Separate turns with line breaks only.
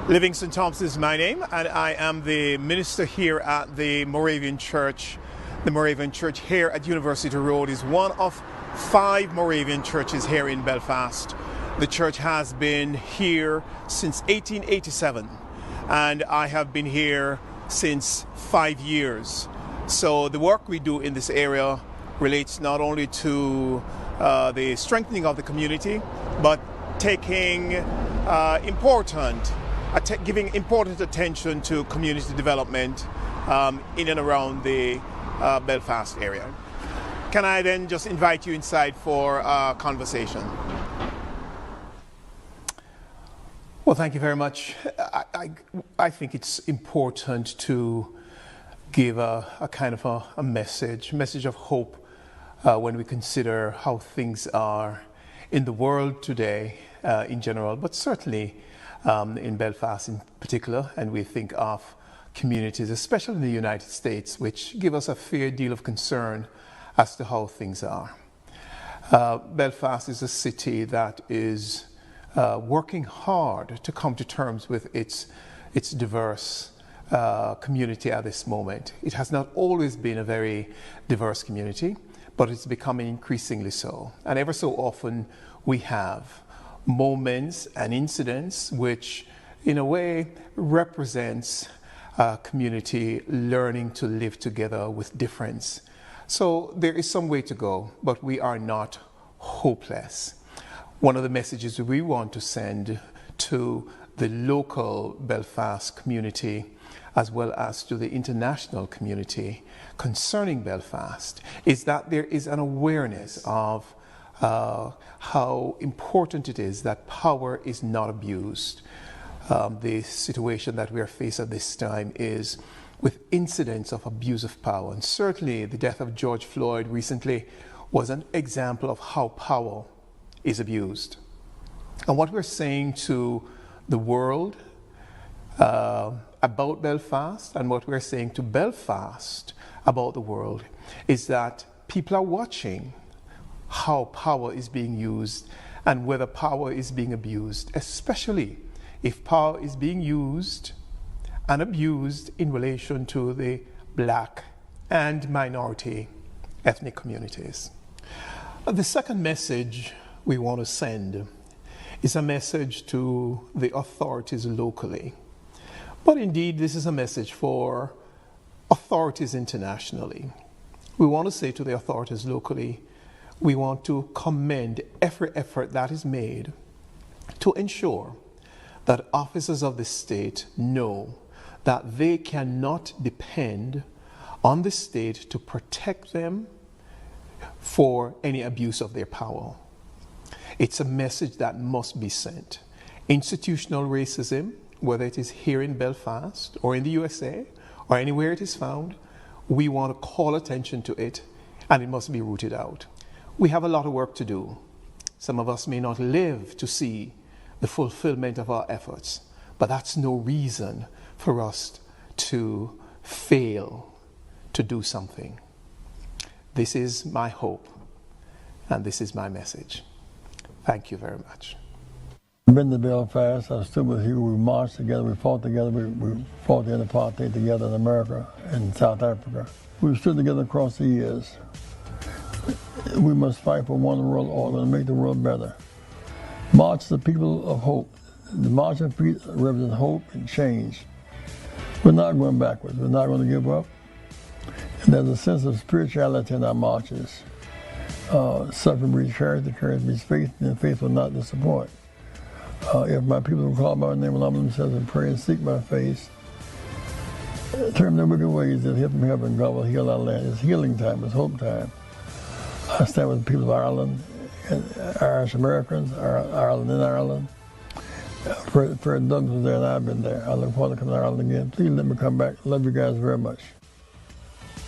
Livingstone Thompson is my name, and I am the minister here at the Moravian Church. The Moravian Church here at University Road is one of 5 Moravian churches here in Belfast. The church has been here since 1887, and I have been here since 5 years. So the work we do in this area relates not only to the strengthening of the community, but giving important attention to community development in and around the Belfast area. Can I then just invite you inside for a conversation? Well, thank you very much. I think it's important to give a kind of a message of hope when we consider how things are in the world today in general, but certainly in Belfast in particular, and we think of communities, especially in the United States, which give us a fair deal of concern as to how things are. Belfast is a city that is working hard to come to terms with its diverse community at this moment. It has not always been a very diverse community, but it's becoming increasingly so. And ever so often we have moments and incidents which in a way represents a community learning to live together with difference. So there is some way to go, but we are not hopeless. One of the messages we want to send to the local Belfast community as well as to the international community concerning Belfast is that there is an awareness of how important it is that power is not abused. The situation that we are faced at this time is with incidents of abuse of power, and certainly the death of George Floyd recently was an example of how power is abused. And what we're saying to the world about Belfast, and what we're saying to Belfast about the world, is that people are watching how power is being used and whether power is being abused, especially if power is being used and abused in relation to the Black and minority ethnic communities. The second message we want to send is a message to the authorities locally. But indeed, this is a message for authorities internationally. We want to say to the authorities locally, we want to commend every effort that is made to ensure that officers of the state know that they cannot depend on the state to protect them for any abuse of their power. It's a message that must be sent. Institutional racism, whether it is here in Belfast or in the USA or anywhere it is found, we want to call attention to it, and it must be rooted out. We have a lot of work to do. Some of us may not live to see the fulfillment of our efforts, but that's no reason for us to fail to do something. This is my hope, and this is my message. Thank you very much.
I've been to Belfast. I stood with you. We marched together. We fought together. We fought the apartheid together in America and South Africa. We stood together across the years. We must fight for one world order and make the world better. March the people of hope. The march of feet represents hope and change. We're not going backwards. We're not going to give up. And there's a sense of spirituality in our marches. Suffering breeds charity, charity breeds faith, and faith will not disappoint. If my people will call by my name and humble themselves and pray and seek my face, turn their wicked ways and hear from heaven, God will heal our land. It's healing time. It's hope time. I stand with the people of Ireland, and Irish Americans, Ireland in Ireland. Fred Douglas was there and I've been there. I look forward to coming to Ireland again. Please let me come back. Love you guys very much.